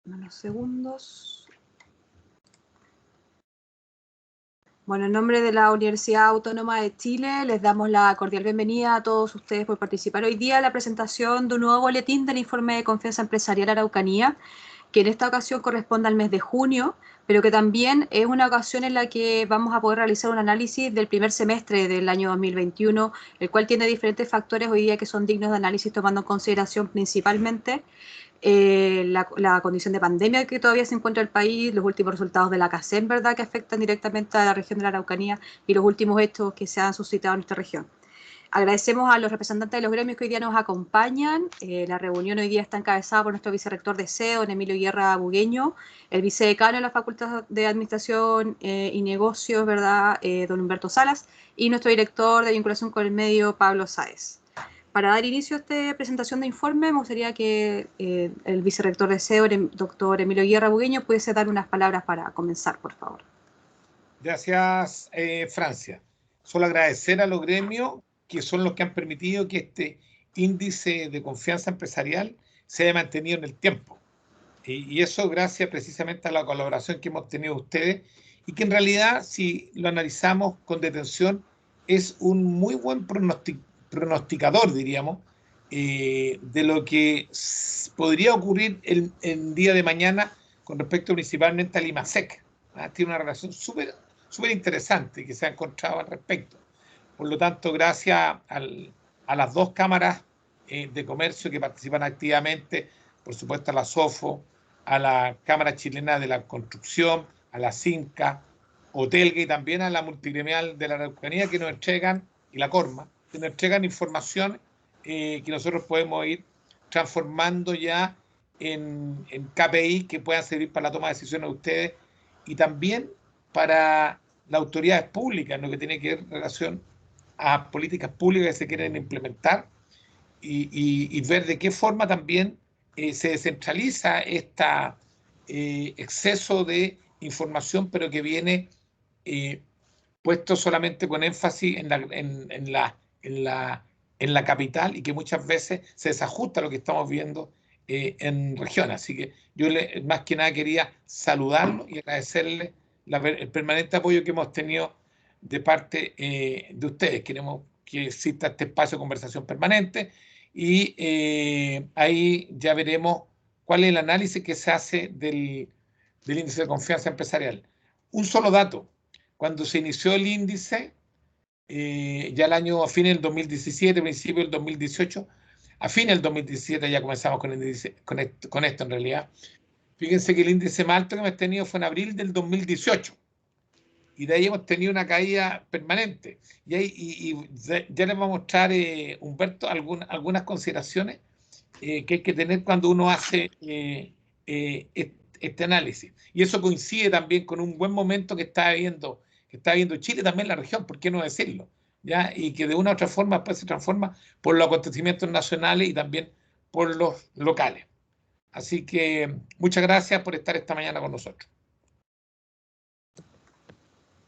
Unos segundos. Bueno, en nombre de la Universidad Autónoma de Chile, les damos la cordial bienvenida a todos ustedes por participar hoy día en la presentación de un nuevo boletín del Informe de Confianza Empresarial Araucanía, que en esta ocasión corresponde al mes de junio, pero que también es una ocasión en la que vamos a poder realizar un análisis del primer semestre del año 2021, el cual tiene diferentes factores hoy día que son dignos de análisis, tomando en consideración principalmente la condición de pandemia que todavía se encuentra el país, los últimos resultados de la CACEN, ¿verdad?, que afectan directamente a la región de la Araucanía y los últimos hechos que se han suscitado en esta región. Agradecemos a los representantes de los gremios que hoy día nos acompañan. La reunión hoy día está encabezada por nuestro vicerrector de SEO, don Emilio Guerra Bugueño, el vicedecano de la Facultad de Administración y Negocios, ¿verdad?, don Humberto Salas, y nuestro director de vinculación con el medio, Pablo Sáez. Para dar inicio a esta presentación de informe, me gustaría que el vicerrector de SEO, el doctor Emilio Guerra Bugueño, pudiese dar unas palabras para comenzar, por favor. Gracias, Francia. Solo agradecer a los gremios, que son los que han permitido que este índice de confianza empresarial se haya mantenido en el tiempo. Y eso gracias precisamente a la colaboración que hemos tenido ustedes, y que en realidad, si lo analizamos con detención, es un muy buen pronosticador, diríamos, de lo que podría ocurrir el día de mañana con respecto principalmente al IMASEC. Tiene una relación súper interesante que se ha encontrado al respecto. Por lo tanto, gracias a las dos cámaras de comercio que participan activamente, por supuesto a la SOFO, a la Cámara Chilena de la Construcción, a la CINCA, Hotelga y también a la Multigremial de la Araucanía, que nos entregan, y la CORMA, que nos entregan información que nosotros podemos ir transformando ya en KPI que puedan servir para la toma de decisiones de ustedes y también para las autoridades públicas, en lo que tiene que ver en relación a políticas públicas que se quieren implementar y ver de qué forma también se descentraliza este exceso de información, pero que viene puesto solamente con énfasis en la capital y que muchas veces se desajusta a lo que estamos viendo en regiones. Así que yo más que nada quería saludarlo y agradecerle el permanente apoyo que hemos tenido de parte de ustedes. Queremos que exista este espacio de conversación permanente y ahí ya veremos cuál es el análisis que se hace del índice de confianza empresarial. Un solo dato: cuando se inició el índice, ya el año a fines del 2017, principio del 2018, a fines del 2017 ya comenzamos con esto en realidad. Fíjense que el índice más alto que hemos tenido fue en abril del 2018. Y de ahí hemos tenido una caída permanente. Y ya les voy a mostrar, Humberto, algunas consideraciones que hay que tener cuando uno hace este análisis. Y eso coincide también con un buen momento que está viendo Chile, también la región, ¿por qué no decirlo? ¿Ya? Y que de una u otra forma después se transforma por los acontecimientos nacionales y también por los locales. Así que muchas gracias por estar esta mañana con nosotros.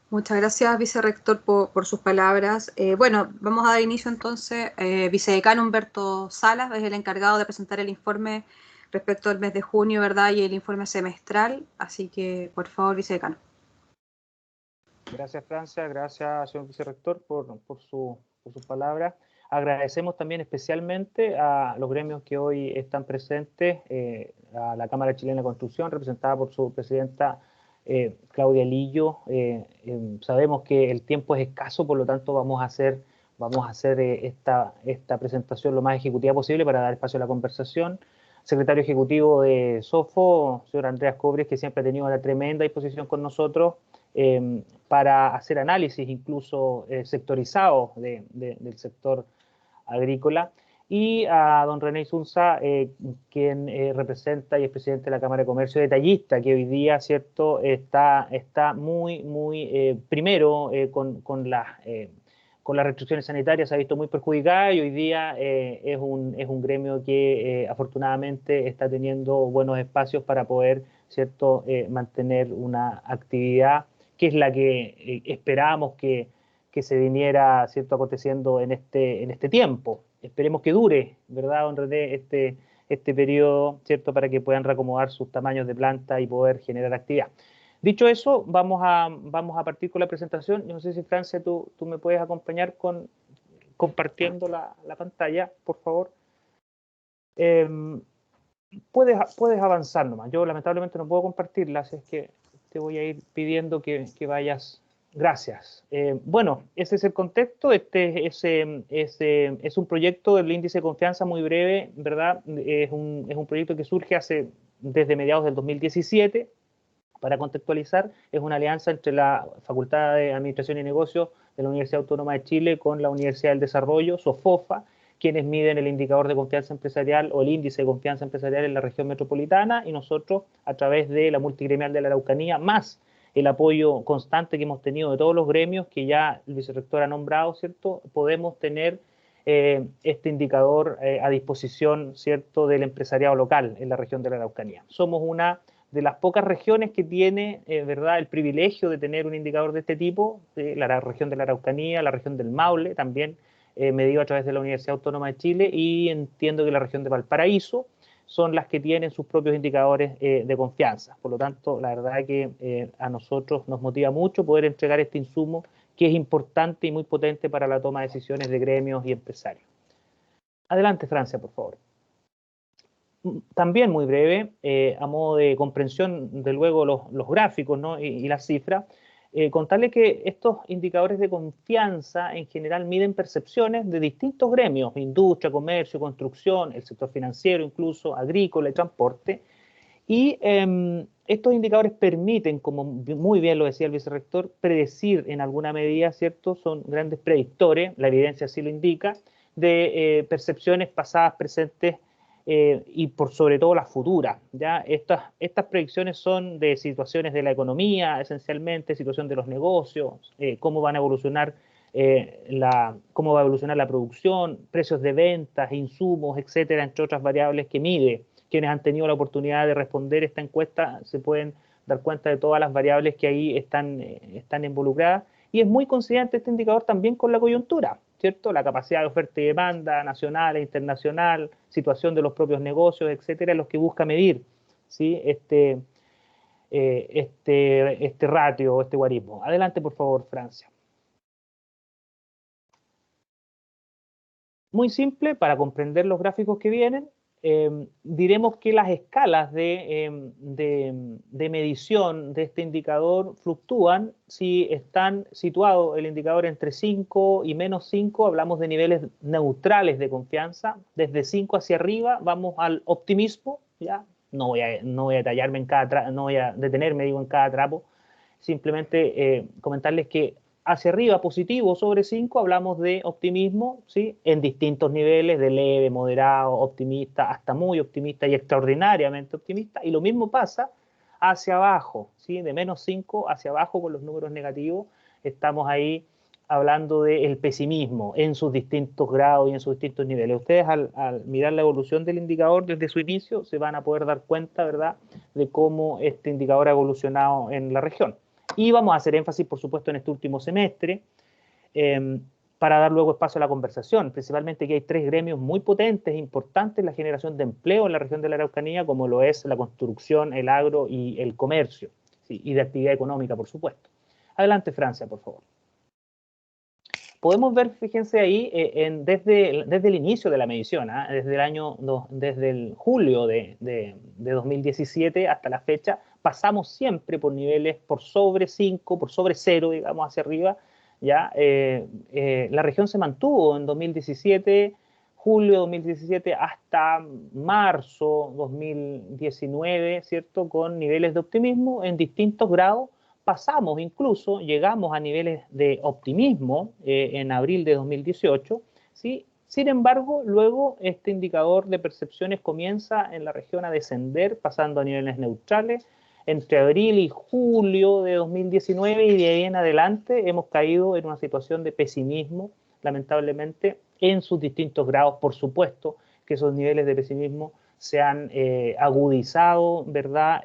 Muchas gracias, vicerrector, por sus palabras. Bueno, vamos a dar inicio entonces. Vicedecano Humberto Salas es el encargado de presentar el informe respecto al mes de junio, ¿verdad?, y el informe semestral. Así que, por favor, vicedecano. Gracias, Francia. Gracias, señor vicerrector, por sus palabras. Agradecemos también especialmente a los gremios que hoy están presentes, a la Cámara Chilena de Construcción, representada por su presidenta Claudia Lillo. Sabemos que el tiempo es escaso, por lo tanto vamos a hacer esta presentación lo más ejecutiva posible para dar espacio a la conversación. Secretario Ejecutivo de SOFO, señor Andreas Cobres, que siempre ha tenido una tremenda disposición con nosotros para hacer análisis incluso sectorizados del sector agrícola, y a don René Isunza, quien representa y es presidente de la Cámara de Comercio Detallista, que hoy día, ¿cierto?, está muy primero con las restricciones sanitarias, se ha visto muy perjudicada, y hoy día es un gremio que afortunadamente está teniendo buenos espacios para poder, ¿cierto?, mantener una actividad que es la que esperábamos que se viniera, ¿cierto?, aconteciendo en este tiempo. Esperemos que dure, ¿verdad, don René, este este periodo, ¿cierto?, para que puedan reacomodar sus tamaños de planta y poder generar actividad. Dicho eso, vamos a partir con la presentación. Yo no sé si, Francia, tú me puedes acompañar compartiendo la pantalla, por favor. Puedes avanzar nomás. Yo lamentablemente no puedo compartirla, así es que te voy a ir pidiendo que vayas. Gracias. Bueno, ese es el contexto. Este es un proyecto del índice de confianza muy breve, ¿verdad? Es un proyecto que surge desde mediados del 2017. Para contextualizar, es una alianza entre la Facultad de Administración y Negocios de la Universidad Autónoma de Chile con la Universidad del Desarrollo, SOFOFA, quienes miden el indicador de confianza empresarial o el índice de confianza empresarial en la región metropolitana, y nosotros, a través de la multigremial de la Araucanía, más el apoyo constante que hemos tenido de todos los gremios que ya el vicerrector ha nombrado, ¿cierto?, podemos tener este indicador a disposición, ¿cierto?, del empresariado local en la región de la Araucanía. Somos una de las pocas regiones que tiene, ¿verdad?, el privilegio de tener un indicador de este tipo, la región de la Araucanía, la región del Maule, también medido a través de la Universidad Autónoma de Chile, y entiendo que la región de Valparaíso son las que tienen sus propios indicadores de confianza. Por lo tanto, la verdad es que a nosotros nos motiva mucho poder entregar este insumo que es importante y muy potente para la toma de decisiones de gremios y empresarios. Adelante, Francia, por favor. También muy breve, a modo de comprensión de luego los gráficos, ¿no?, y las cifras, contarle que estos indicadores de confianza en general miden percepciones de distintos gremios: industria, comercio, construcción, el sector financiero, incluso agrícola y transporte. Y estos indicadores permiten, como muy bien lo decía el vicerrector, predecir en alguna medida, ¿cierto?, son grandes predictores, la evidencia así lo indica, de percepciones pasadas, presentes y por sobre todo las futuras. ¿Ya? Estas predicciones son de situaciones de la economía, esencialmente, situación de los negocios, cómo van a evolucionar cómo va a evolucionar la producción, precios de ventas, insumos, etcétera, entre otras variables que mide. Quienes han tenido la oportunidad de responder esta encuesta se pueden dar cuenta de todas las variables que ahí están involucradas, y es muy coincidente este indicador también con la coyuntura, ¿cierto? La capacidad de oferta y demanda nacional e internacional, situación de los propios negocios, etcétera, los que busca medir, ¿sí?, este ratio, este guarismo. Adelante, por favor, Francia. Muy simple, para comprender los gráficos que vienen, diremos que las escalas de medición de este indicador fluctúan. Si están situados el indicador entre 5 y menos 5, hablamos de niveles neutrales de confianza. Desde 5 hacia arriba vamos al optimismo, ¿ya? No voy a detallarme en no voy a detenerme, digo, en cada trapo. Simplemente comentarles que hacia arriba, positivo, sobre 5, hablamos de optimismo, ¿sí?, en distintos niveles, de leve, moderado, optimista, hasta muy optimista y extraordinariamente optimista. Y lo mismo pasa hacia abajo, ¿sí?, de menos 5 hacia abajo con los números negativos. Estamos ahí hablando del pesimismo en sus distintos grados y en sus distintos niveles. Ustedes al mirar la evolución del indicador desde su inicio se van a poder dar cuenta, ¿verdad?, de cómo este indicador ha evolucionado en la región. Y vamos a hacer énfasis, por supuesto, en este último semestre, para dar luego espacio a la conversación, principalmente que hay 3 gremios muy potentes, importantes en la generación de empleo en la región de la Araucanía, como lo es la construcción, el agro y el comercio, ¿sí?, y de actividad económica, por supuesto. Adelante, Francia, por favor. Podemos ver, fíjense ahí, desde el inicio de la medición, desde el julio de 2017 hasta la fecha, pasamos siempre por niveles por sobre 5, por sobre 0, digamos, hacia arriba. ¿Ya? La región se mantuvo en 2017, julio de 2017 hasta marzo 2019, ¿cierto?, con niveles de optimismo en distintos grados. Pasamos incluso, llegamos a niveles de optimismo en abril de 2018, ¿sí? Sin embargo, luego este indicador de percepciones comienza en la región a descender, pasando a niveles neutrales. Entre abril y julio de 2019 y de ahí en adelante hemos caído en una situación de pesimismo, lamentablemente, en sus distintos grados. Por supuesto que esos niveles de pesimismo se han agudizado, ¿verdad?,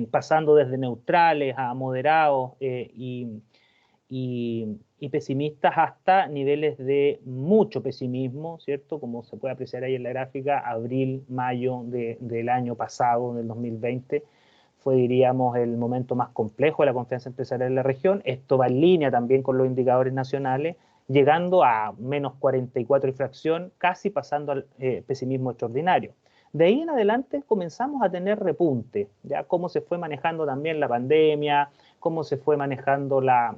pasando desde neutrales a moderados y y pesimistas hasta niveles de mucho pesimismo, ¿cierto? Como se puede apreciar ahí en la gráfica, abril, mayo del año pasado, del 2020, fue, diríamos, el momento más complejo de la confianza empresarial en la región. Esto va en línea también con los indicadores nacionales, llegando a menos 44 y fracción, casi pasando al pesimismo extraordinario. De ahí en adelante comenzamos a tener repunte, ya cómo se fue manejando también la pandemia, cómo se fue manejando las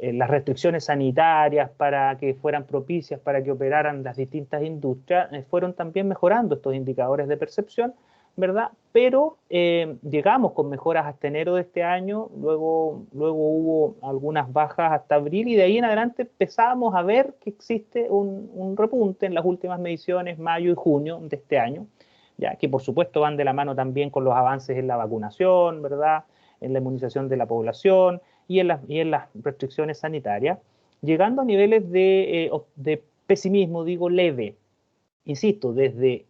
restricciones sanitarias para que fueran propicias para que operaran las distintas industrias, fueron también mejorando estos indicadores de percepción, ¿verdad? Pero llegamos con mejoras hasta enero de este año, luego hubo algunas bajas hasta abril y de ahí en adelante empezamos a ver que existe un repunte en las últimas mediciones, mayo y junio de este año, ya que por supuesto van de la mano también con los avances en la vacunación, ¿verdad? En la inmunización de la población y en las restricciones sanitarias, llegando a niveles de pesimismo, digo, leve. Insisto, desde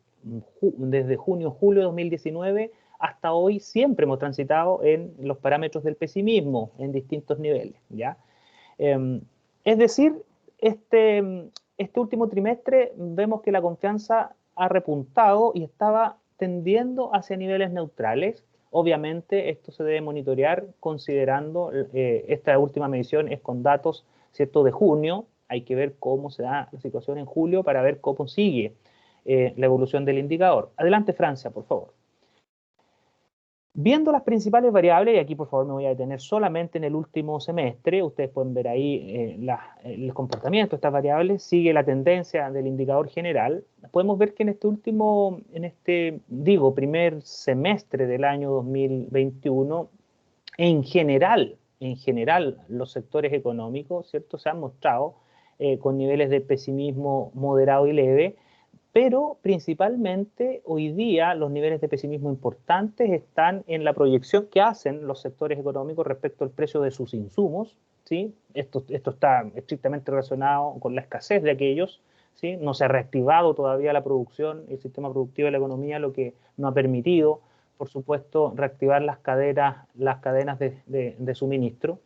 junio, julio de 2019 hasta hoy siempre hemos transitado en los parámetros del pesimismo en distintos niveles, ¿ya? Es decir, este último trimestre vemos que la confianza ha repuntado y estaba tendiendo hacia niveles neutrales. Obviamente esto se debe monitorear considerando, esta última medición es con datos, ¿cierto?, de junio. Hay que ver cómo se da la situación en julio para ver cómo sigue la evolución del indicador. Adelante, Francia, por favor. Viendo las principales variables, y aquí por favor me voy a detener solamente en el último semestre, ustedes pueden ver ahí el comportamiento de estas variables, sigue la tendencia del indicador general. Podemos ver que en este primer semestre del año 2021, en general, los sectores económicos, ¿cierto?, se han mostrado con niveles de pesimismo moderado y leve, pero principalmente hoy día los niveles de pesimismo importantes están en la proyección que hacen los sectores económicos respecto al precio de sus insumos, ¿sí? Esto está estrictamente relacionado con la escasez de aquellos, ¿sí? No se ha reactivado todavía la producción, el sistema productivo de la economía, lo que no ha permitido, por supuesto, reactivar las cadenas de suministro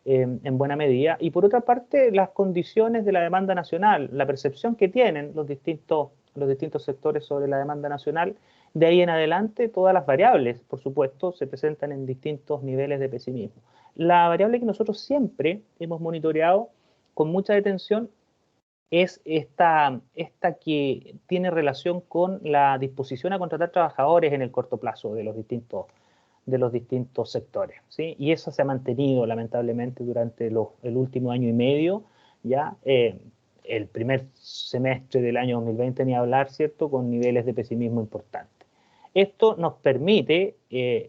en buena medida. Y por otra parte, las condiciones de la demanda nacional, la percepción que tienen los distintos sectores sobre la demanda nacional, de ahí en adelante todas las variables, por supuesto, se presentan en distintos niveles de pesimismo. La variable que nosotros siempre hemos monitoreado con mucha detención es esta que tiene relación con la disposición a contratar trabajadores en el corto plazo de los distintos sectores, ¿sí? Y eso se ha mantenido lamentablemente durante el último año y medio, ya el primer semestre del año 2020 ni hablar, ¿cierto?, con niveles de pesimismo importantes. Esto nos permite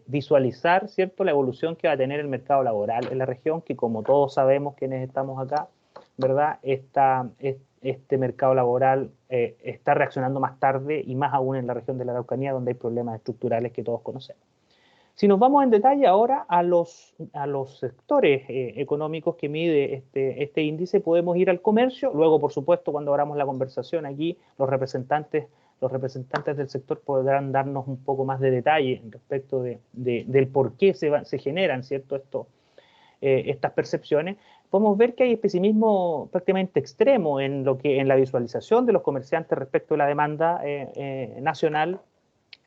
visualizar, ¿cierto?, la evolución que va a tener el mercado laboral en la región, que como todos sabemos quienes estamos acá, ¿verdad?, este mercado laboral está reaccionando más tarde y más aún en la región de la Araucanía, donde hay problemas estructurales que todos conocemos. Si nos vamos en detalle ahora a los sectores económicos que mide este índice, podemos ir al comercio. Luego, por supuesto, cuando abramos la conversación aquí, los representantes del sector podrán darnos un poco más de detalle respecto del por qué se generan, ¿cierto?, estas percepciones. Podemos ver que hay pesimismo prácticamente extremo en la visualización de los comerciantes respecto a la demanda nacional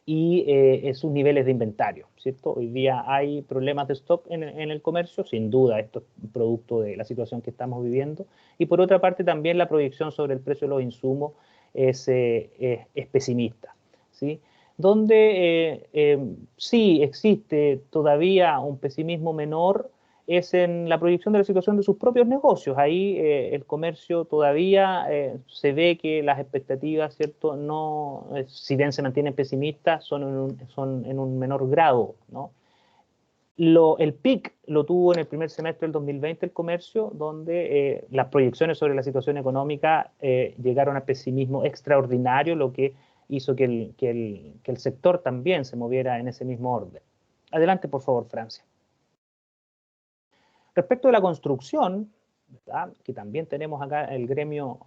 y sus niveles de inventario, ¿cierto? Hoy día hay problemas de stock en el comercio, sin duda esto es producto de la situación que estamos viviendo, y por otra parte también la proyección sobre el precio de los insumos es pesimista, ¿sí? Donde sí existe todavía un pesimismo menor es en la proyección de la situación de sus propios negocios. Ahí el comercio todavía se ve que las expectativas, ¿cierto?, no, si bien se mantienen pesimistas, son en un menor grado, ¿no? El pic lo tuvo en el primer semestre del 2020 el comercio, donde las proyecciones sobre la situación económica llegaron a pesimismo extraordinario, lo que hizo que el sector también se moviera en ese mismo orden. Adelante, por favor, Francia. Respecto de la construcción, ¿verdad?, que también tenemos acá al gremio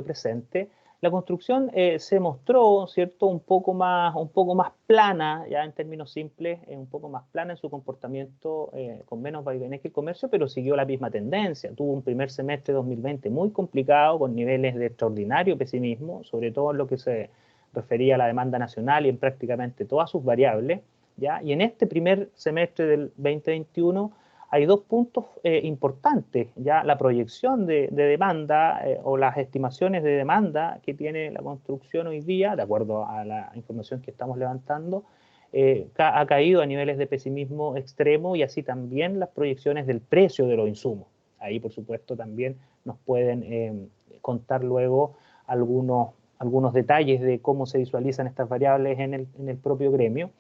presente, La construcción se mostró, ¿cierto?, un poco más plana, ya en términos simples, un poco más plana en su comportamiento, con menos vaivenes que el comercio, pero siguió la misma tendencia. Tuvo un primer semestre de 2020 muy complicado, con niveles de extraordinario pesimismo, sobre todo en lo que se refería a la demanda nacional y en prácticamente todas sus variables, ¿ya? Y en este primer semestre del 2021 hay dos puntos importantes, ya la proyección de demanda o las estimaciones de demanda que tiene la construcción hoy día, de acuerdo a la información que estamos levantando, ha caído a niveles de pesimismo extremo, y así también las proyecciones del precio de los insumos. Ahí, por supuesto, también nos pueden contar luego algunos detalles de cómo se visualizan estas variables en el propio gremio.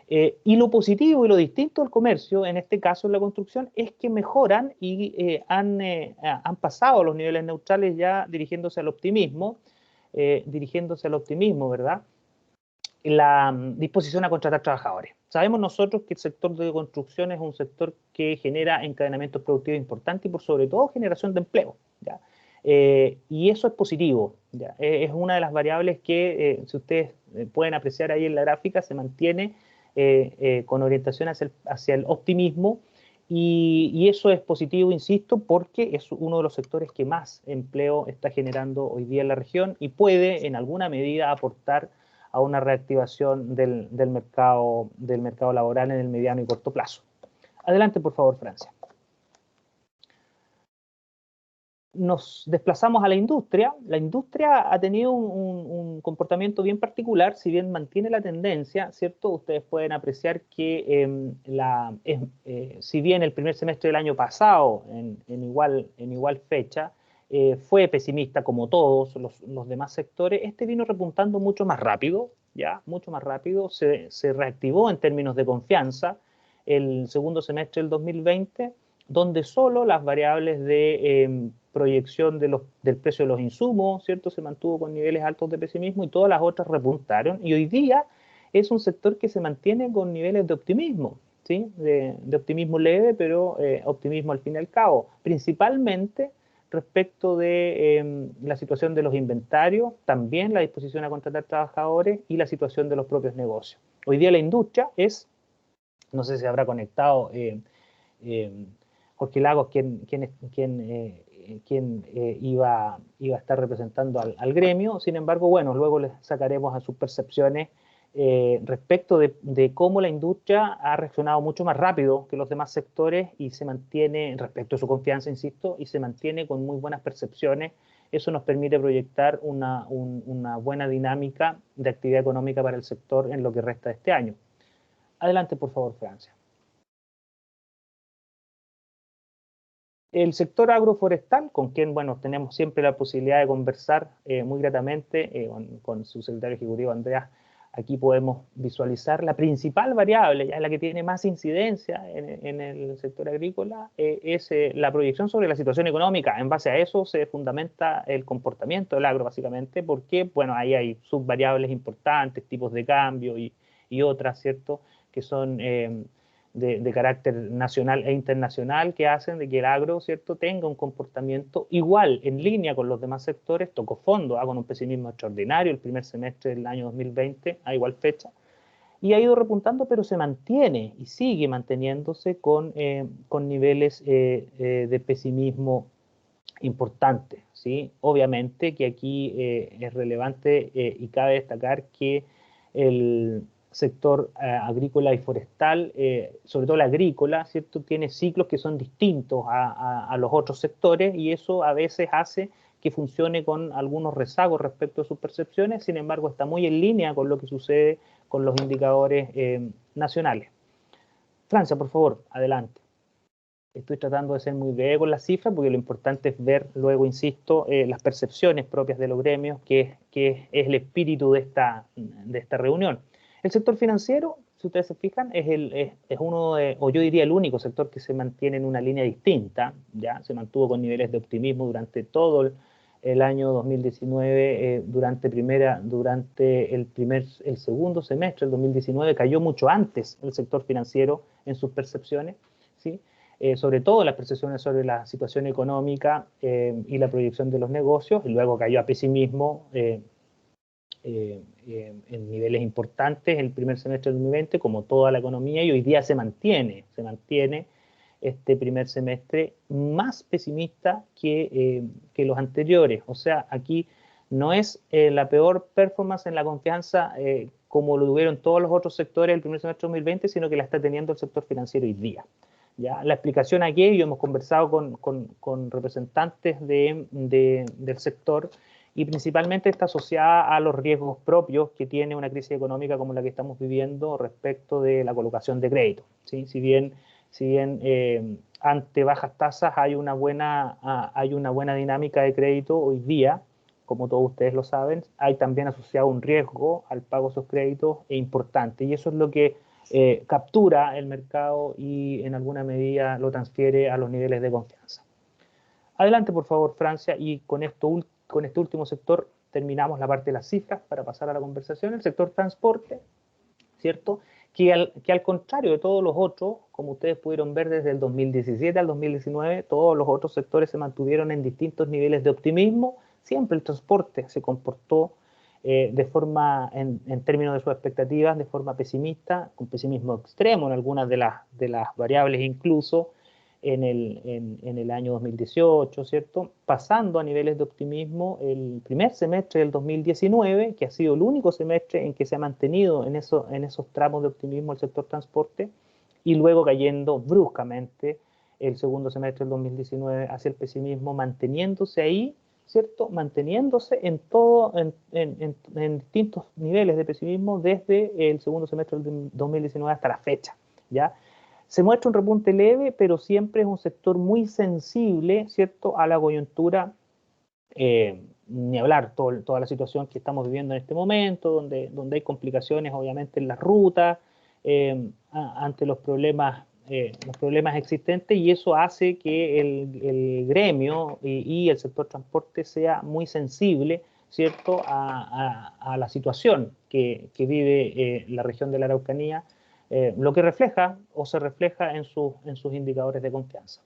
Y lo positivo y lo distinto del comercio, en este caso en la construcción, es que mejoran y han pasado los niveles neutrales ya dirigiéndose al optimismo, ¿verdad? La disposición a contratar trabajadores. Sabemos nosotros que el sector de construcción es un sector que genera encadenamientos productivos importantes y por sobre todo generación de empleo, ¿ya? Y eso es positivo, ¿ya? Es una de las variables que, si ustedes pueden apreciar ahí en la gráfica, se mantiene con orientación hacia el optimismo, y eso es positivo, insisto, porque es uno de los sectores que más empleo está generando hoy día en la región y puede en alguna medida aportar a una reactivación del mercado laboral en el mediano y corto plazo. Adelante, por favor, Francia. Nos desplazamos a la industria. La industria ha tenido un comportamiento bien particular, si bien mantiene la tendencia, ¿cierto? Ustedes pueden apreciar que si bien el primer semestre del año pasado, en igual fecha, fue pesimista como todos los demás sectores, este vino repuntando mucho más rápido, ¿ya? Mucho más rápido, se reactivó en términos de confianza el segundo semestre del 2020, donde solo las variables de proyección del precio de los insumos, ¿cierto?, se mantuvo con niveles altos de pesimismo y todas las otras repuntaron, y hoy día es un sector que se mantiene con niveles de optimismo, ¿sí?, de optimismo leve, pero optimismo al fin y al cabo, principalmente respecto de la situación de los inventarios, también la disposición a contratar trabajadores y la situación de los propios negocios. Hoy día la industria es, no sé si se habrá conectado Jorge Lagos, quien iba a estar representando al gremio. Sin embargo, bueno, luego les sacaremos a sus percepciones respecto de cómo la industria ha reaccionado mucho más rápido que los demás sectores y se mantiene, respecto a su confianza, insisto, y se mantiene con muy buenas percepciones. Eso nos permite proyectar una buena dinámica de actividad económica para el sector en lo que resta de este año. Adelante, por favor, Francia. El sector agroforestal, con quien, bueno, tenemos siempre la posibilidad de conversar muy gratamente con su secretario ejecutivo, Andreas. Aquí podemos visualizar la principal variable, ya la que tiene más incidencia en el sector agrícola, es la proyección sobre la situación económica. En base a eso se fundamenta el comportamiento del agro, básicamente, porque, bueno, ahí hay subvariables importantes, tipos de cambio y otras, ¿cierto?, que son de carácter nacional e internacional, que hacen de que el agro, ¿cierto?, tenga un comportamiento igual, en línea con los demás sectores. Tocó fondo, con un pesimismo extraordinario el primer semestre del año 2020, a igual fecha, y ha ido repuntando, pero se mantiene y sigue manteniéndose con niveles de pesimismo importantes, ¿sí? Obviamente que aquí es relevante y cabe destacar que el sector agrícola y forestal, sobre todo la agrícola, ¿cierto?, tiene ciclos que son distintos a los otros sectores, y eso a veces hace que funcione con algunos rezagos respecto a sus percepciones. Sin embargo, está muy en línea con lo que sucede con los indicadores nacionales. Francia, por favor, adelante. Estoy tratando de ser muy breve con las cifras, porque lo importante es ver luego, insisto, las percepciones propias de los gremios, que es el espíritu de esta reunión. El sector financiero, si ustedes se fijan, es uno o yo diría el único sector que se mantiene en una línea distinta, ya se mantuvo con niveles de optimismo durante todo el año 2019, durante el segundo semestre del 2019 cayó mucho antes el sector financiero en sus percepciones, ¿sí? sobre todo las percepciones sobre la situación económica y la proyección de los negocios, y luego cayó a pesimismo en niveles importantes el primer semestre del 2020, como toda la economía, y hoy día se mantiene este primer semestre más pesimista que los anteriores. O sea, aquí no es la peor performance en la confianza como lo tuvieron todos los otros sectores el primer semestre de 2020, sino que la está teniendo el sector financiero hoy día. ¿Ya? La explicación aquí, y hemos conversado con representantes del sector, y principalmente está asociada a los riesgos propios que tiene una crisis económica como la que estamos viviendo respecto de la colocación de crédito, ¿sí? Si bien ante bajas tasas hay una buena dinámica de crédito hoy día, como todos ustedes lo saben, hay también asociado un riesgo al pago de esos créditos importante, y eso es lo que captura el mercado y en alguna medida lo transfiere a los niveles de confianza. Adelante, por favor, Francia, y con este último sector terminamos la parte de las cifras para pasar a la conversación. El sector transporte, ¿cierto? Que al contrario de todos los otros, como ustedes pudieron ver desde el 2017 al 2019, todos los otros sectores se mantuvieron en distintos niveles de optimismo. Siempre el transporte se comportó en términos de sus expectativas, de forma pesimista, con pesimismo extremo en algunas de las variables incluso, en el año 2018, ¿cierto? Pasando a niveles de optimismo el primer semestre del 2019, que ha sido el único semestre en que se ha mantenido en esos tramos de optimismo el sector transporte, y luego cayendo bruscamente el segundo semestre del 2019 hacia el pesimismo, manteniéndose ahí, ¿cierto? Manteniéndose en distintos niveles de pesimismo desde el segundo semestre del 2019 hasta la fecha, ¿ya? Se muestra un repunte leve, pero siempre es un sector muy sensible, ¿cierto?, a la coyuntura, ni hablar toda la situación que estamos viviendo en este momento, donde hay complicaciones obviamente en las rutas, ante los problemas existentes, y eso hace que el gremio y el sector transporte sea muy sensible, ¿cierto?, a la situación que vive la región de la Araucanía, lo que refleja o se refleja en sus indicadores de confianza.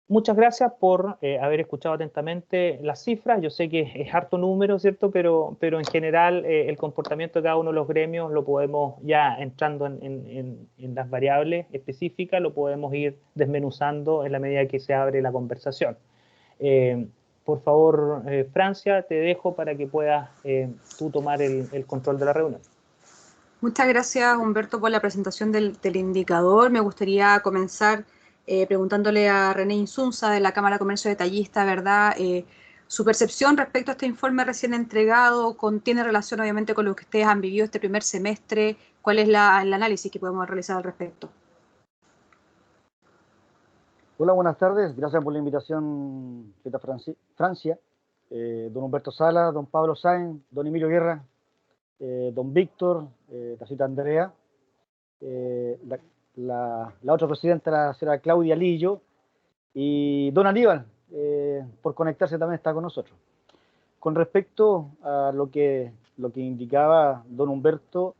Muchas gracias por haber escuchado atentamente las cifras. Yo sé que es harto número, ¿cierto? Pero en general el comportamiento de cada uno de los gremios lo podemos, ya entrando en las variables específicas, lo podemos ir desmenuzando en la medida que se abre la conversación. Por favor, Francia, te dejo para que puedas tú tomar el control de la reunión. Muchas gracias, Humberto, por la presentación del indicador. Me gustaría comenzar preguntándole a René Insunza de la Cámara de Comercio Detallista, ¿verdad? Su percepción respecto a este informe recién entregado tiene relación obviamente con lo que ustedes han vivido este primer semestre. ¿Cuál es el análisis que podemos realizar al respecto? Hola, buenas tardes. Gracias por la invitación, Francia. Don Humberto Sala, don Pablo Sáenz, don Emilio Guerra, don Víctor, Tacita Andrea, la otra presidenta, la señora Claudia Lillo, y don Aníbal, por conectarse también está con nosotros. Con respecto a lo que indicaba don Humberto,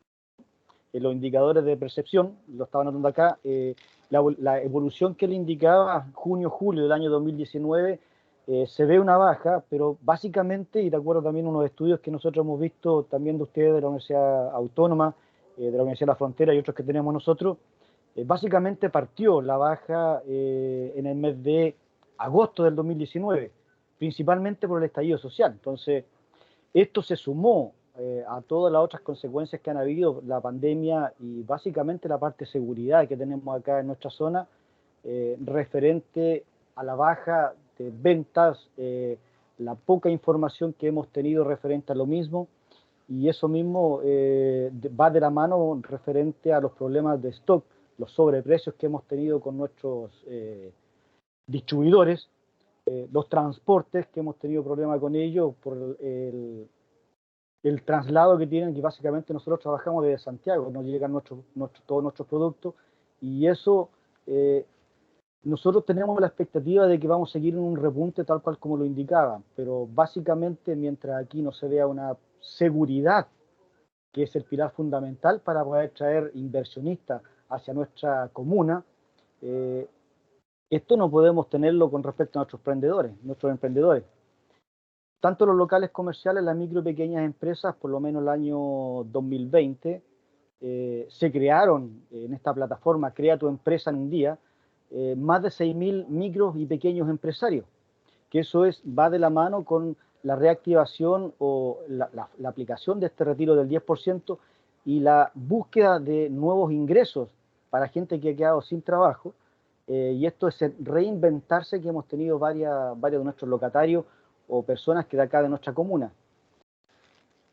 los indicadores de percepción, lo estaba notando acá, la evolución que le indicaba junio-julio del año 2019, se ve una baja, pero básicamente, y de acuerdo también a unos estudios que nosotros hemos visto también de ustedes, de la Universidad Autónoma, de la Universidad de la Frontera y otros que tenemos nosotros, básicamente partió la baja en el mes de agosto del 2019, principalmente por el estallido social. Entonces, esto se sumó a todas las otras consecuencias que han habido, la pandemia y básicamente la parte de seguridad que tenemos acá en nuestra zona, referente a la baja de ventas, la poca información que hemos tenido referente a lo mismo, y eso mismo va de la mano referente a los problemas de stock, los sobreprecios que hemos tenido con nuestros distribuidores, los transportes que hemos tenido problemas con ellos por el traslado que tienen, que básicamente nosotros trabajamos desde Santiago, nos llegan todos nuestros productos, y eso nosotros tenemos la expectativa de que vamos a seguir en un repunte tal cual como lo indicaba, pero básicamente mientras aquí no se vea una seguridad, que es el pilar fundamental para poder traer inversionistas hacia nuestra comuna, Esto no podemos tenerlo con respecto a nuestros emprendedores. Tanto los locales comerciales, las micro y pequeñas empresas, por lo menos el año 2020, se crearon en esta plataforma Crea tu Empresa en un día, más de 6.000 micros y pequeños empresarios, que eso va de la mano con la reactivación o la aplicación de este retiro del 10% y la búsqueda de nuevos ingresos para gente que ha quedado sin trabajo. Y esto es el reinventarse que hemos tenido varios de nuestros locatarios o personas que de acá de nuestra comuna.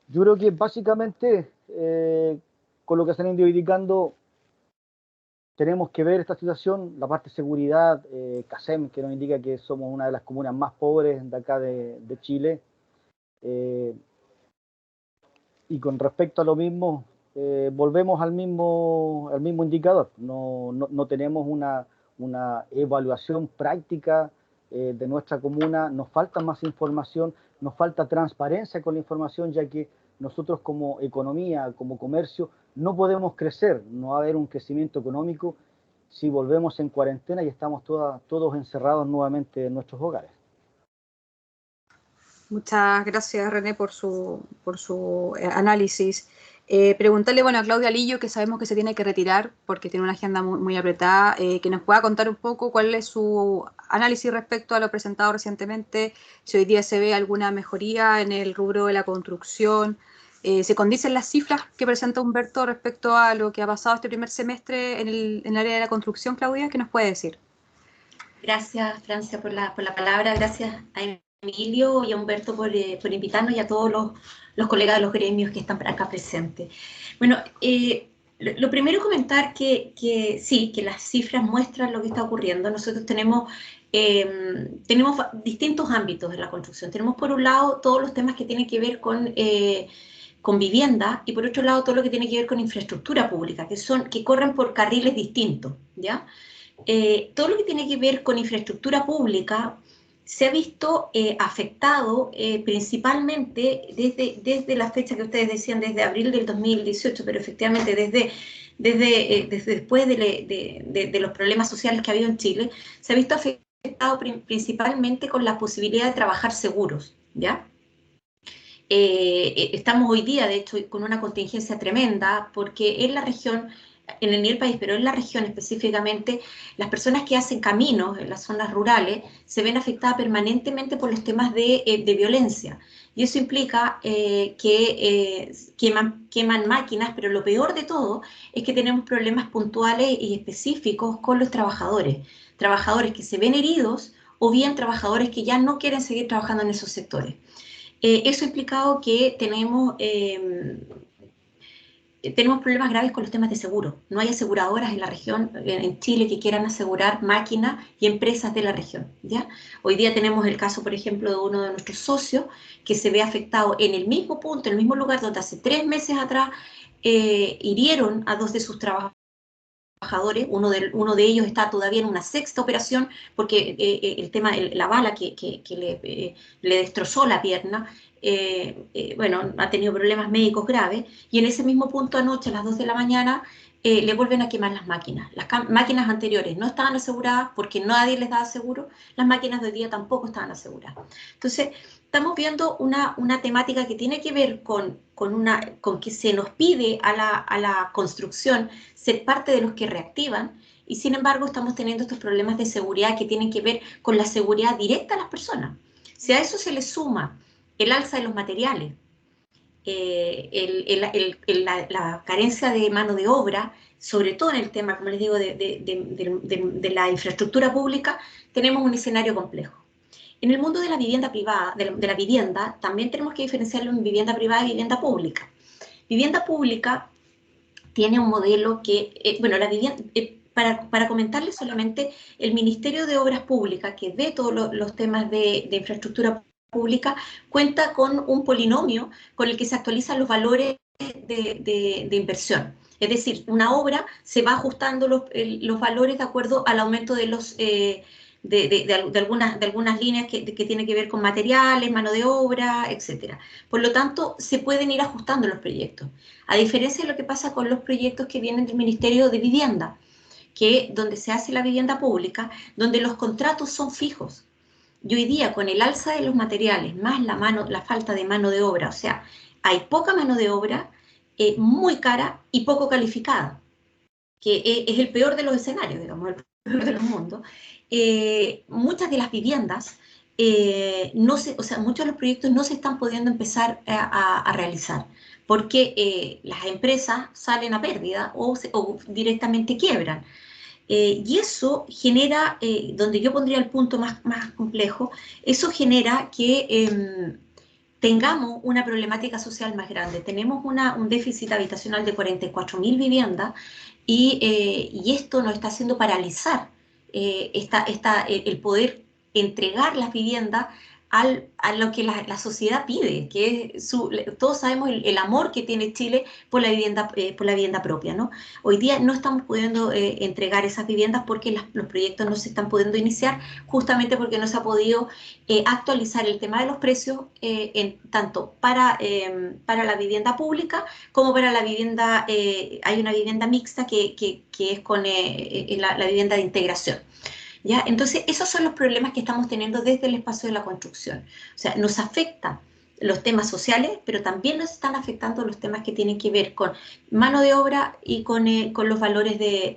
Yo creo que básicamente con lo que están indicando tenemos que ver esta situación, la parte de seguridad, CASEM, que nos indica que somos una de las comunas más pobres de acá de Chile. Y con respecto a lo mismo, volvemos al mismo indicador. No tenemos una evaluación práctica de nuestra comuna, nos falta más información, nos falta transparencia con la información, ya que nosotros como economía, como comercio, no podemos crecer, no va a haber un crecimiento económico si volvemos en cuarentena y estamos todos encerrados nuevamente en nuestros hogares. Muchas gracias, René, por su análisis. Preguntarle, bueno, a Claudia Lillo, que sabemos que se tiene que retirar porque tiene una agenda muy apretada, que nos pueda contar un poco cuál es su análisis respecto a lo presentado recientemente, si hoy día se ve alguna mejoría en el rubro de la construcción, se condicen las cifras que presenta Humberto respecto a lo que ha pasado este primer semestre en el área de la construcción. Claudia, ¿qué nos puede decir? Gracias, Francia, por la palabra. Gracias a Emilio y a Humberto por invitarnos y a todos los colegas de los gremios que están acá presentes. Bueno, lo primero comentar que sí, que las cifras muestran lo que está ocurriendo. Nosotros tenemos distintos ámbitos de la construcción. Tenemos por un lado todos los temas que tienen que ver con vivienda y por otro lado todo lo que tiene que ver con infraestructura pública, que corren por carriles distintos, ¿ya? Todo lo que tiene que ver con infraestructura pública se ha visto afectado principalmente desde la fecha que ustedes decían, desde abril del 2018, pero efectivamente desde después de los problemas sociales que ha habido en Chile, se ha visto afectado principalmente con la posibilidad de trabajar seguros, ¿ya? Estamos hoy día, de hecho, con una contingencia tremenda, porque en la región, en el nivel país, pero en la región específicamente, las personas que hacen caminos en las zonas rurales se ven afectadas permanentemente por los temas de violencia. Y eso implica que queman máquinas, pero lo peor de todo es que tenemos problemas puntuales y específicos con los trabajadores que se ven heridos o bien trabajadores que ya no quieren seguir trabajando en esos sectores. Eso ha implicado que tenemos problemas graves con los temas de seguro. No hay aseguradoras en la región, en Chile, que quieran asegurar máquinas y empresas de la región, ¿ya? Hoy día tenemos el caso, por ejemplo, de uno de nuestros socios que se ve afectado en el mismo punto, en el mismo lugar donde hace 3 meses atrás hirieron a 2 de sus trabajadores. Uno de ellos está todavía en una 6ª operación porque el tema, la bala que le destrozó la pierna, bueno, ha tenido problemas médicos graves, y en ese mismo punto anoche a las 2 de la mañana le vuelven a quemar las máquinas. Las máquinas anteriores no estaban aseguradas porque nadie les daba seguro, las máquinas de hoy día tampoco estaban aseguradas. Entonces, estamos viendo una temática que tiene que ver con que se nos pide a la construcción ser parte de los que reactivan, y sin embargo estamos teniendo estos problemas de seguridad que tienen que ver con la seguridad directa a las personas. Si a eso se le suma el alza de los materiales, la carencia de mano de obra, sobre todo en el tema, como les digo, de la infraestructura pública, tenemos un escenario complejo. En el mundo de la vivienda privada, de la vivienda, también tenemos que diferenciarlo en vivienda privada y vivienda pública. Vivienda pública tiene un modelo que, bueno, la vivienda, para comentarles solamente, el Ministerio de Obras Públicas, que ve todos los temas de infraestructura pública, cuenta con un polinomio con el que se actualizan los valores de inversión. Es decir, una obra se va ajustando los valores de acuerdo al aumento de los... de algunas líneas que tienen que ver con materiales, mano de obra, etc. Por lo tanto, se pueden ir ajustando los proyectos. A diferencia de lo que pasa con los proyectos que vienen del Ministerio de Vivienda, donde se hace la vivienda pública, donde los contratos son fijos. Y hoy día, con el alza de los materiales, más la falta de mano de obra, o sea, hay poca mano de obra, muy cara y poco calificada, que es el peor de los escenarios, digamos, el peor de los mundos. Muchas de las viviendas, o sea, muchos de los proyectos no se están pudiendo empezar a realizar, porque las empresas salen a pérdida o directamente quiebran. Y eso genera, donde yo pondría el punto más complejo, eso genera que tengamos una problemática social más grande. Tenemos un déficit habitacional de 44.000 viviendas y esto nos está haciendo paralizar el poder entregar las viviendas a lo que la sociedad pide, que es todos sabemos el amor que tiene Chile por la vivienda propia, ¿no? Hoy día no estamos pudiendo entregar esas viviendas porque los proyectos no se están pudiendo iniciar, justamente porque no se ha podido actualizar el tema de los precios, tanto para la vivienda pública como para la vivienda, hay una vivienda mixta que es con la vivienda de integración. ¿Ya? Entonces, esos son los problemas que estamos teniendo desde el espacio de la construcción. O sea, nos afectan los temas sociales, pero también nos están afectando los temas que tienen que ver con mano de obra y con los valores de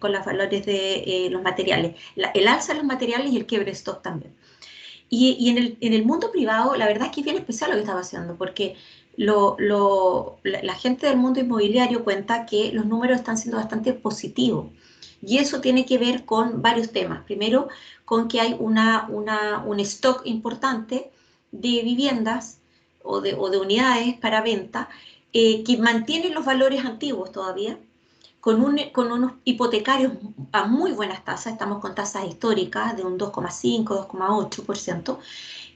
los materiales. El alza de los materiales y el quiebre stock también. Y en el mundo privado, la verdad es que es bien especial lo que está pasando, porque la gente del mundo inmobiliario cuenta que los números están siendo bastante positivos. Y eso tiene que ver con varios temas. Primero, con que hay un stock importante de viviendas o de unidades para venta que mantienen los valores antiguos todavía, con unos hipotecarios a muy buenas tasas, estamos con tasas históricas de un 2,5, 2,8%,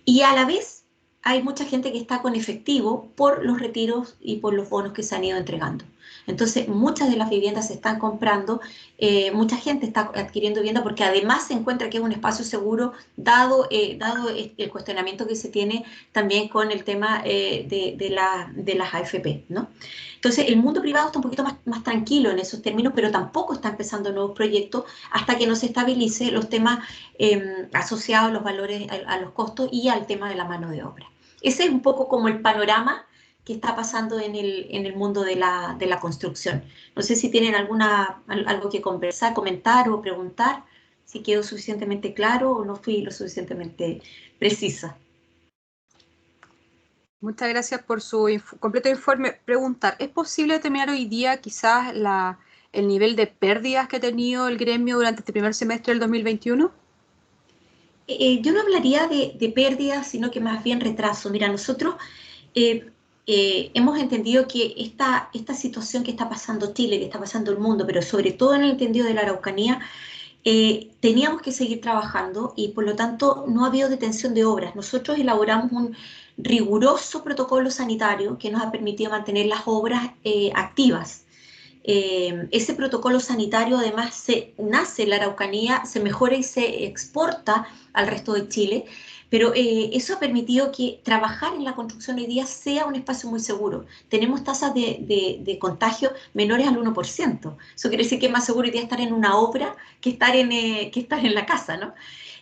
y a la vez hay mucha gente que está con efectivo por los retiros y por los bonos que se han ido entregando. Entonces, muchas de las viviendas se están comprando, mucha gente está adquiriendo vivienda porque además se encuentra que es un espacio seguro, dado el cuestionamiento que se tiene también con el tema de las AFP, ¿no? Entonces, el mundo privado está un poquito más tranquilo en esos términos, pero tampoco está empezando nuevos proyectos hasta que no se estabilice los temas asociados a los valores, a los costos y al tema de la mano de obra. Ese es un poco como el panorama que está pasando en el mundo de la construcción. No sé si tienen algo que conversar, comentar o preguntar, si quedó suficientemente claro o no fui lo suficientemente precisa. Muchas gracias por su completo informe. Preguntar, ¿es posible determinar hoy día quizás el nivel de pérdidas que ha tenido el gremio durante este primer semestre del 2021? Yo no hablaría de pérdidas, sino que más bien retraso. Mira, nosotros hemos entendido que esta situación que está pasando Chile, que está pasando el mundo, pero sobre todo en el entendido de la Araucanía, teníamos que seguir trabajando y por lo tanto no ha habido detención de obras. Nosotros elaboramos un riguroso protocolo sanitario que nos ha permitido mantener las obras activas. Ese protocolo sanitario además nace en la Araucanía, se mejora y se exporta al resto de Chile, pero eso ha permitido que trabajar en la construcción hoy día sea un espacio muy seguro. Tenemos tasas de contagio menores al 1%. Eso quiere decir que es más seguro hoy día estar en una obra que estar en la casa, ¿no?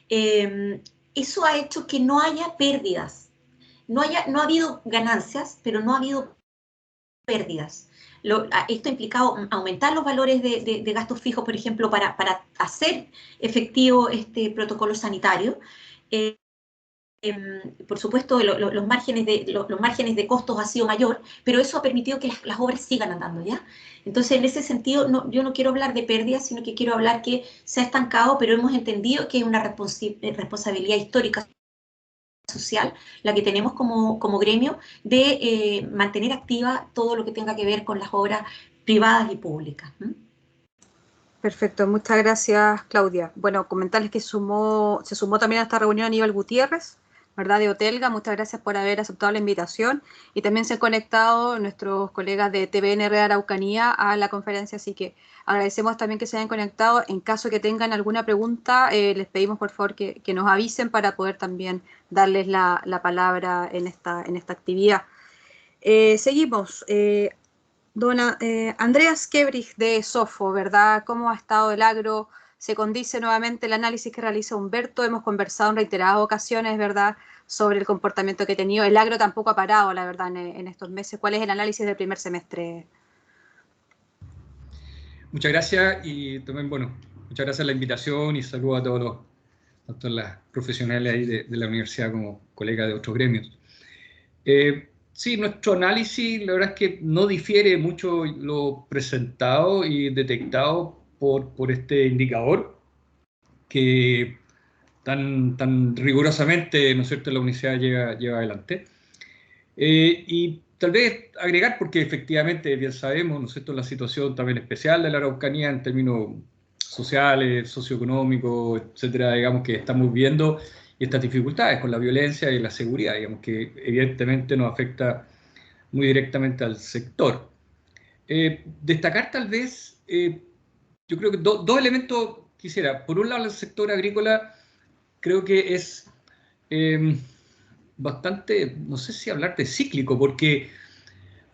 Eso ha hecho que no haya pérdidas. No ha habido ganancias, pero no ha habido pérdidas. Esto ha implicado aumentar los valores de gastos fijos, por ejemplo, para hacer efectivo este protocolo sanitario. Por supuesto, los márgenes de costos ha sido mayor, pero eso ha permitido que las obras sigan andando, ¿ya? Entonces, en ese sentido, yo no quiero hablar de pérdidas, sino que quiero hablar que se ha estancado, pero hemos entendido que es una responsabilidad histórica social, la que tenemos como gremio, de mantener activa todo lo que tenga que ver con las obras privadas y públicas. Perfecto, muchas gracias, Claudia. Bueno, comentarles que se sumó también a esta reunión Aníbal Gutiérrez, ¿verdad? De Otelga. Muchas gracias por haber aceptado la invitación. Y también se han conectado nuestros colegas de TVN Red Araucanía a la conferencia, así que agradecemos también que se hayan conectado. En caso que tengan alguna pregunta, les pedimos por favor que nos avisen para poder también darles la palabra en esta actividad. Seguimos. Andreas Kebrich de Sofo, ¿verdad? ¿Cómo ha estado el agro se condice nuevamente el análisis que realiza Humberto. Hemos conversado en reiteradas ocasiones, ¿verdad?, sobre el comportamiento que ha tenido. El agro tampoco ha parado, la verdad, en estos meses. ¿Cuál es el análisis del primer semestre? Muchas gracias y también, bueno, muchas gracias por la invitación y saludo a todos tanto las profesionales ahí de la universidad como colegas de otros gremios. Sí, nuestro análisis, la verdad es que no difiere mucho lo presentado y detectado por este indicador que tan rigurosamente, ¿no es cierto?, la universidad lleva adelante. Y tal vez agregar, porque efectivamente bien sabemos, ¿no es cierto?, la situación también especial de la Araucanía en términos sociales, socioeconómicos, etcétera, digamos que estamos viendo, y estas dificultades con la violencia y la seguridad, digamos que evidentemente nos afecta muy directamente al sector. Destacar tal vez, yo creo que dos elementos quisiera. Por un lado, el sector agrícola creo que es bastante, no sé si hablar de cíclico, porque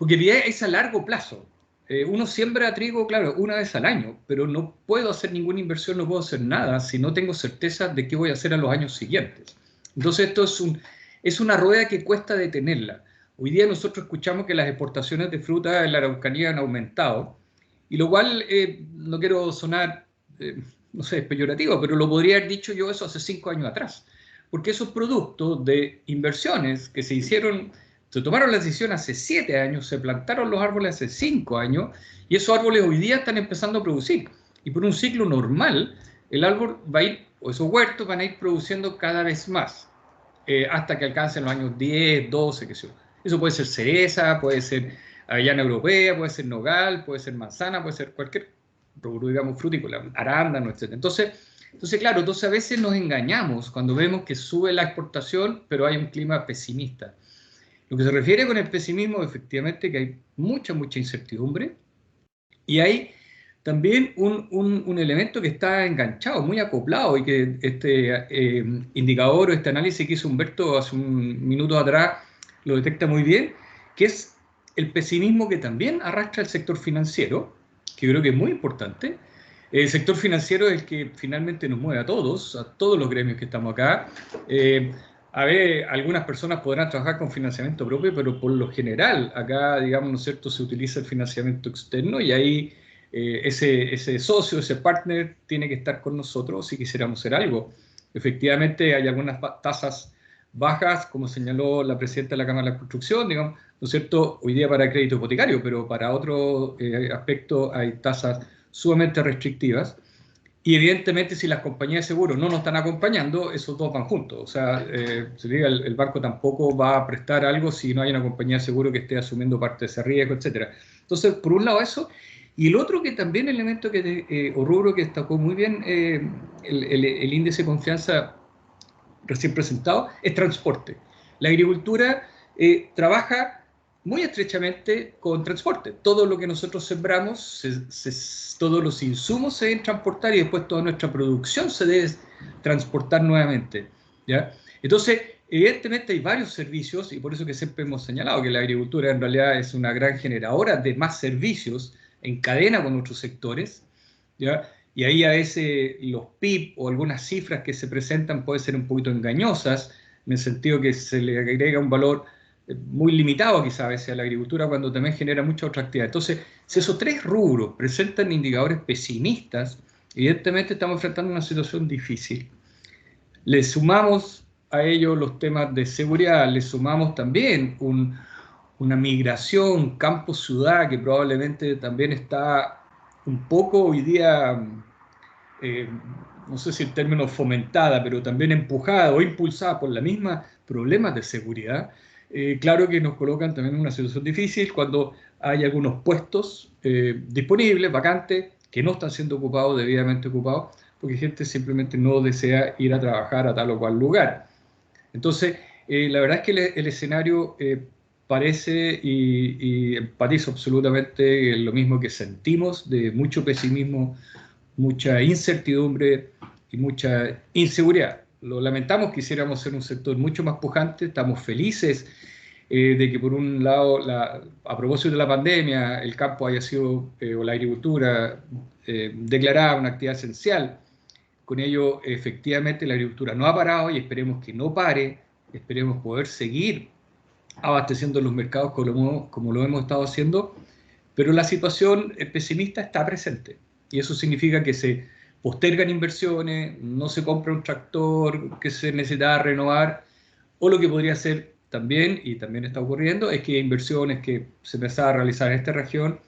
es a largo plazo. Uno siembra trigo, claro, una vez al año, pero no puedo hacer ninguna inversión, no puedo hacer nada si no tengo certeza de qué voy a hacer a los años siguientes. Entonces esto es una rueda que cuesta detenerla. Hoy día nosotros escuchamos que las exportaciones de fruta en la Araucanía han aumentado, y lo cual, no quiero sonar, no sé, peyorativo, pero lo podría haber dicho yo eso hace 5 años atrás, porque esos productos de inversiones que se tomaron la decisión hace 7 años, se plantaron los árboles hace 5 años, y esos árboles hoy día están empezando a producir. Y por un ciclo normal, el árbol va a ir, o esos huertos van a ir produciendo cada vez más, hasta que alcancen los años 10, 12, qué sé yo. Eso puede ser cereza, puede ser avellana europea, puede ser nogal, puede ser manzana, puede ser cualquier, digamos, frutícola, arándano, etc. Entonces, claro, a veces nos engañamos cuando vemos que sube la exportación, pero hay un clima pesimista. Lo que se refiere con el pesimismo, efectivamente, que hay mucha incertidumbre, y hay también un elemento que está enganchado, muy acoplado, y que este indicador o este análisis que hizo Humberto hace un minuto atrás lo detecta muy bien, que es el pesimismo que también arrastra el sector financiero, que yo creo que es muy importante. El sector financiero es el que finalmente nos mueve a todos los gremios que estamos acá. A ver, algunas personas podrán trabajar con financiamiento propio, pero por lo general acá, digamos, ¿no es cierto?, se utiliza el financiamiento externo, y ahí ese socio, ese partner tiene que estar con nosotros si quisiéramos hacer algo. Efectivamente hay algunas tasas bajas, como señaló la presidenta de la Cámara de la Construcción, digamos, ¿no es cierto?, hoy día para crédito hipotecario, pero para otros aspectos hay tasas sumamente restrictivas. Y evidentemente, si las compañías de seguros no nos están acompañando, esos dos van juntos. O sea, el banco tampoco va a prestar algo si no hay una compañía de seguro que esté asumiendo parte de ese riesgo, etc. Entonces, por un lado eso. Y el otro que también elemento o rubro que destacó muy bien el índice de confianza recién presentado, es transporte. La agricultura trabaja muy estrechamente con transporte. Todo lo que nosotros sembramos, todos los insumos se deben transportar, y después toda nuestra producción se debe transportar nuevamente, ¿ya? Entonces, evidentemente hay varios servicios, y por eso que siempre hemos señalado que la agricultura en realidad es una gran generadora de más servicios en cadena con otros sectores, ¿ya? Y ahí a veces los PIB o algunas cifras que se presentan pueden ser un poquito engañosas, en el sentido que se le agrega un valor muy limitado quizás a veces a la agricultura, cuando también genera mucha otra actividad. Entonces, si esos tres rubros presentan indicadores pesimistas, evidentemente estamos enfrentando una situación difícil. Le sumamos a ello los temas de seguridad, le sumamos también una migración campo-ciudad que probablemente también está un poco hoy día, no sé si el término fomentada, pero también empujada o impulsada por la misma problemas de seguridad. Claro que nos colocan también en una situación difícil cuando hay algunos puestos disponibles, vacantes, que no están siendo ocupados, debidamente ocupados, porque gente simplemente no desea ir a trabajar a tal o cual lugar. Entonces, la verdad es que el escenario parece, y empatizo absolutamente en lo mismo que sentimos, de mucho pesimismo, mucha incertidumbre y mucha inseguridad. Lo lamentamos, quisiéramos ser un sector mucho más pujante, estamos felices de que por un lado, a propósito de la pandemia, el campo haya sido, o la agricultura, declarada una actividad esencial, Con ello, efectivamente, la agricultura no ha parado y esperemos que no pare, esperemos poder seguir abasteciendo los mercados como lo hemos estado haciendo, pero la situación pesimista está presente y eso significa que se postergan inversiones, no se compra un tractor que se necesita renovar, o lo que podría ser también, y también está ocurriendo, es que inversiones que se empezaban a realizar en esta región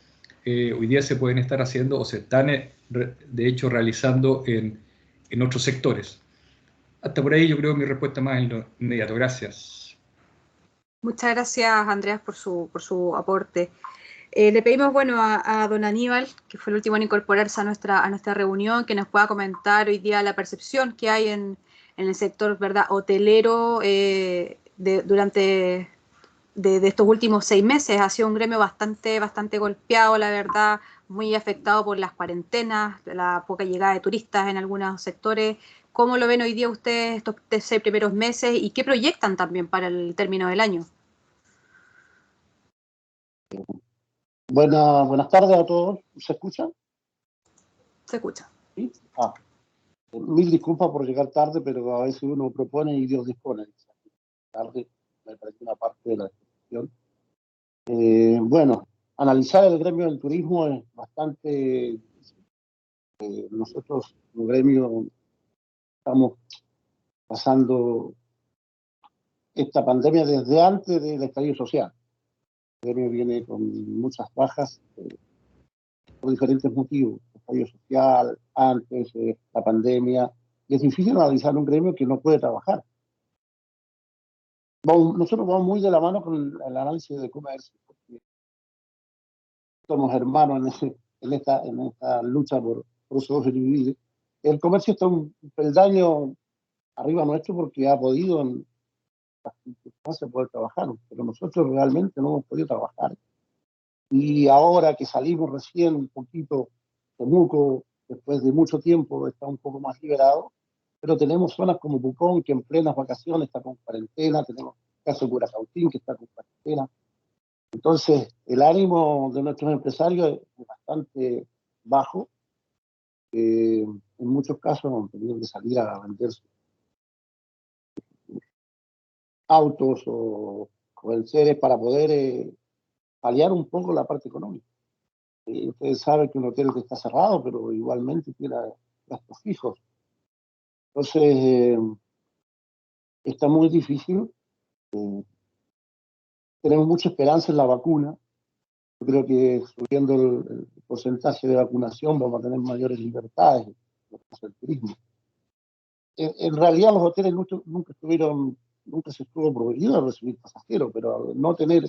hoy día se pueden estar haciendo o se están de hecho realizando en otros sectores. Hasta por ahí yo creo mi respuesta más inmediato. Gracias. Muchas gracias, Andreas, por su aporte. Le pedimos, bueno, a don Aníbal, que fue el último en incorporarse a nuestra reunión, que nos pueda comentar hoy día la percepción que hay en el sector, ¿verdad?, hotelero durante estos últimos 6 meses. Ha sido un gremio bastante golpeado, la verdad, muy afectado por las cuarentenas, la poca llegada de turistas en algunos sectores. ¿Cómo lo ven hoy día ustedes estos 6 primeros meses y qué proyectan también para el término del año? Buenas tardes a todos. ¿Se escucha? Se escucha. ¿Sí? Mil disculpas por llegar tarde, pero a veces uno propone y Dios dispone. Tarde me parece una parte de la discusión. Bueno, analizar el gremio del turismo es bastante difícil. Nosotros, como gremio, estamos pasando esta pandemia desde antes del estallido social. El gremio viene con muchas bajas por diferentes motivos. El estallido social, antes, la pandemia. Y es difícil analizar un gremio que no puede trabajar. Nosotros vamos muy de la mano con el análisis de comercio, porque somos hermanos en esta lucha por sobrevivir. El comercio está un peldaño arriba nuestro porque ha podido en las circunstancias poder trabajar, pero nosotros realmente no hemos podido trabajar. Y ahora que salimos recién un poquito de Temuco, después de mucho tiempo, está un poco más liberado, pero tenemos zonas como Pucón, que en plenas vacaciones está con cuarentena, tenemos el caso de Curacautín, que está con cuarentena. Entonces, el ánimo de nuestros empresarios es bastante bajo. En muchos casos han tenido que salir a vender sus autos o enseres para poder paliar un poco la parte económica. Ustedes saben que un hotel que está cerrado, pero igualmente tiene gastos fijos. Entonces, está muy difícil. Tenemos mucha esperanza en la vacuna. Yo creo que subiendo el porcentaje de vacunación vamos a tener mayores libertades en el turismo. En realidad los hoteles nunca se estuvo prohibido recibir pasajeros, pero al no tener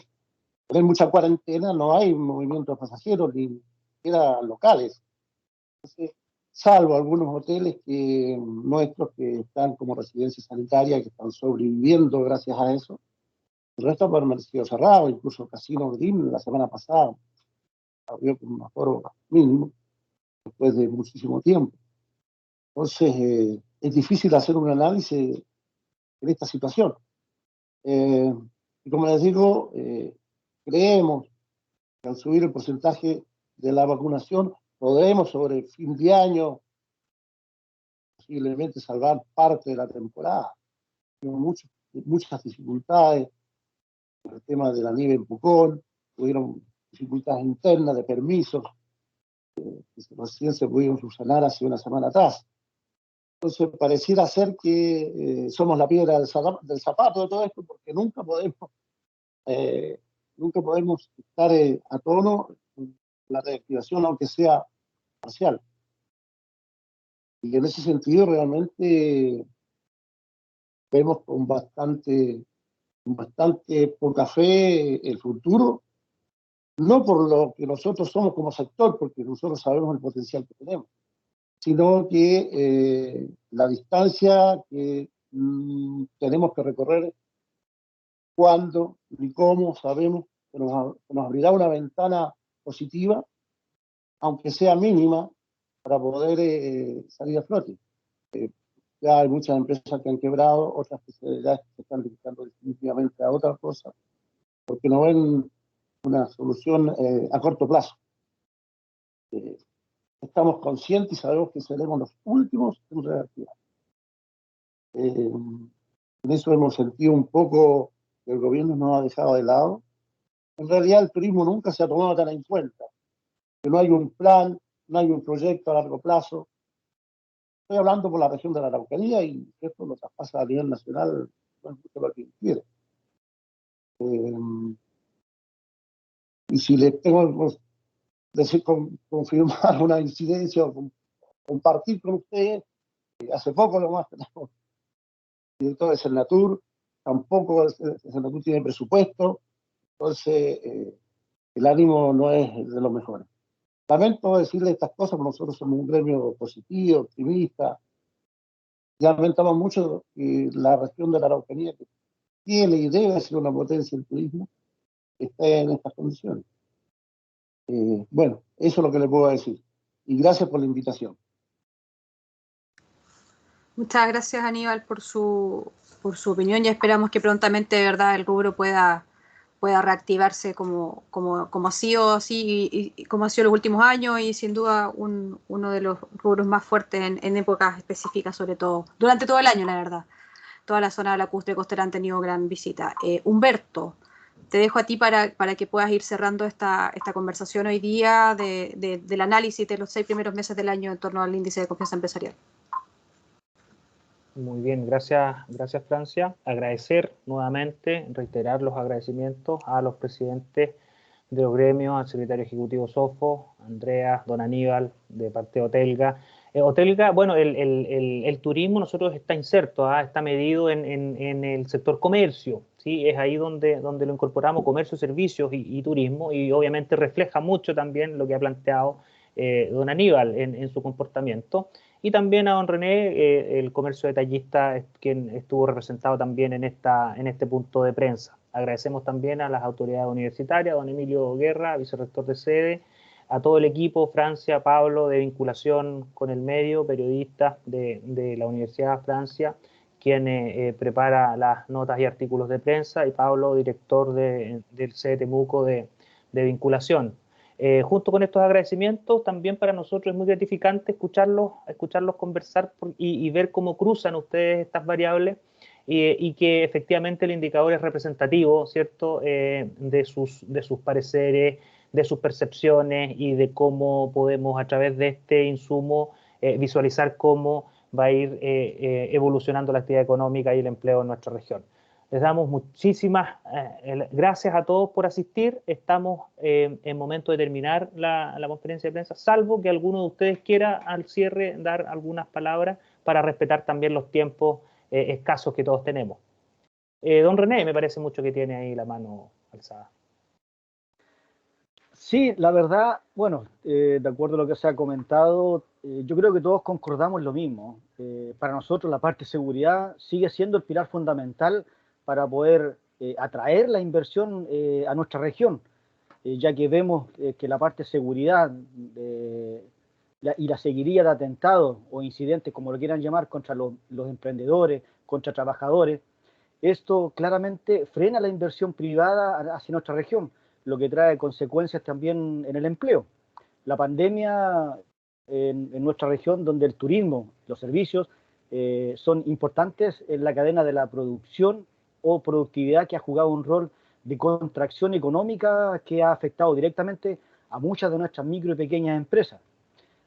mucha cuarentena no hay movimiento de pasajeros ni siquiera locales. Entonces, salvo algunos hoteles nuestros que están como residencia sanitaria, que están sobreviviendo gracias a eso, el resto ha permanecido cerrado, incluso el Casino Dream la semana pasada abrió con un aforo mínimo después de muchísimo tiempo. Entonces, es difícil hacer un análisis en esta situación. Y como les digo, creemos que al subir el porcentaje de la vacunación podremos sobre el fin de año posiblemente salvar parte de la temporada. Tenemos muchas dificultades con el tema de la nieve en Pucón, tuvieron dificultades internas de permisos que recién se pudieron subsanar hace una semana atrás. Entonces pareciera ser que somos la piedra del zapato de todo esto, porque nunca podemos estar a tono con la reactivación, aunque sea parcial. Y en ese sentido realmente vemos con bastante poca fe el futuro, no por lo que nosotros somos como sector, porque nosotros sabemos el potencial que tenemos, sino que la distancia que tenemos que recorrer, cuándo ni cómo, sabemos que nos abrirá una ventana positiva, aunque sea mínima, para poder salir a flote. Ya hay muchas empresas que han quebrado, otras que ya se están dedicando definitivamente a otra cosa, porque no ven una solución a corto plazo. estamos conscientes y sabemos que seremos los últimos en reactivar. En eso hemos sentido un poco que el gobierno nos ha dejado de lado. En realidad el turismo nunca se ha tomado tan en cuenta, que no hay un plan, no hay un proyecto a largo plazo. Estoy hablando por la región de la Araucanía y esto lo traspasa a nivel nacional, no es mucho lo que quiere. Y si le tengo que decir, confirmar una incidencia o compartir con ustedes, hace poco lo más tenemos director de Senatur, tampoco el Senatur tiene presupuesto, entonces el ánimo no es de los mejores. Lamento decirle estas cosas, porque nosotros somos un gremio positivo, optimista, y lamentamos mucho que la región de la Araucanía, que tiene y debe ser una potencia en turismo, esté en estas condiciones. Bueno, eso es lo que le puedo decir. Y gracias por la invitación. Muchas gracias, Aníbal, por su opinión, y esperamos que prontamente, de verdad, el rubro pueda reactivarse como ha sido así y como ha sido los últimos años, y sin duda uno de los rubros más fuertes en épocas específicas, sobre todo durante todo el año, la verdad. Toda la zona lacustre costera han tenido gran visita. Humberto, te dejo a ti para que puedas ir cerrando esta conversación hoy día del análisis de los 6 primeros meses del año en torno al índice de confianza empresarial. Muy bien, gracias Francia. Agradecer nuevamente, reiterar los agradecimientos a los presidentes de los gremios, al secretario ejecutivo Sofo, Andrea, don Aníbal, de parte de Otelga. Otelga, bueno, el turismo nosotros está inserto, está medido en el sector comercio, ¿sí? Es ahí donde lo incorporamos, comercio, servicios y turismo, y obviamente refleja mucho también lo que ha planteado don Aníbal en su comportamiento. Y también a don René, el comercio detallista, quien estuvo representado también en este punto de prensa. Agradecemos también a las autoridades universitarias, don Emilio Guerra, vicerrector de sede, a todo el equipo, Francia, Pablo, de vinculación con el medio, periodistas de la Universidad de Francia, quien prepara las notas y artículos de prensa, y Pablo, director del sede Temuco de vinculación. Junto con estos agradecimientos, también para nosotros es muy gratificante escucharlos conversar y ver cómo cruzan ustedes estas variables, y que efectivamente el indicador es representativo, ¿cierto?, de sus pareceres, de sus percepciones, y de cómo podemos a través de este insumo visualizar cómo va a ir evolucionando la actividad económica y el empleo en nuestra región. Les damos muchísimas gracias a todos por asistir. Estamos en momento de terminar la conferencia de prensa, salvo que alguno de ustedes quiera al cierre dar algunas palabras para respetar también los tiempos escasos que todos tenemos. Don René, me parece mucho que tiene ahí la mano alzada. Sí, la verdad, bueno, de acuerdo a lo que se ha comentado, yo creo que todos concordamos lo mismo. Para nosotros la parte de seguridad sigue siendo el pilar fundamental para poder atraer la inversión a nuestra región, ya que vemos que la parte de seguridad y la seguiría de atentados o incidentes, como lo quieran llamar, contra los emprendedores, contra trabajadores, esto claramente frena la inversión privada hacia nuestra región, lo que trae consecuencias también en el empleo. La pandemia en nuestra región, donde el turismo, los servicios, son importantes en la cadena de la producción o productividad, que ha jugado un rol de contracción económica que ha afectado directamente a muchas de nuestras micro y pequeñas empresas.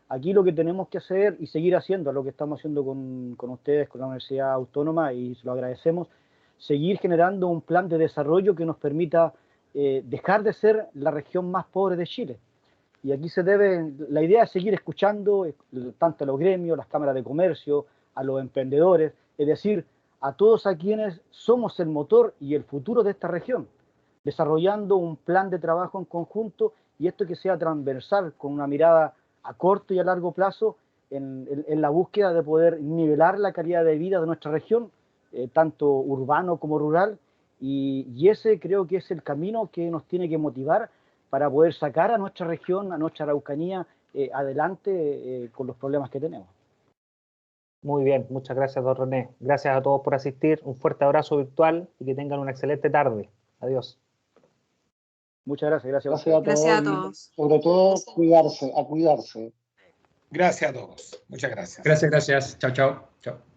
Aquí lo que tenemos que hacer y seguir haciendo, lo que estamos haciendo con ustedes, con la Universidad Autónoma, y se lo agradecemos, seguir generando un plan de desarrollo que nos permita dejar de ser la región más pobre de Chile. Y aquí la idea es seguir escuchando tanto a los gremios, las cámaras de comercio, a los emprendedores, es decir, a todos a quienes somos el motor y el futuro de esta región, desarrollando un plan de trabajo en conjunto, y esto que sea transversal, con una mirada a corto y a largo plazo en la búsqueda de poder nivelar la calidad de vida de nuestra región, tanto urbano como rural, y ese creo que es el camino que nos tiene que motivar para poder sacar a nuestra región, a nuestra Araucanía, adelante con los problemas que tenemos. Muy bien, muchas gracias, don René. Gracias a todos por asistir. Un fuerte abrazo virtual y que tengan una excelente tarde. Adiós. Muchas gracias. Gracias a todos. Gracias a todos. Sobre todo, cuidarse. Gracias a todos. Muchas gracias. Gracias. Chao.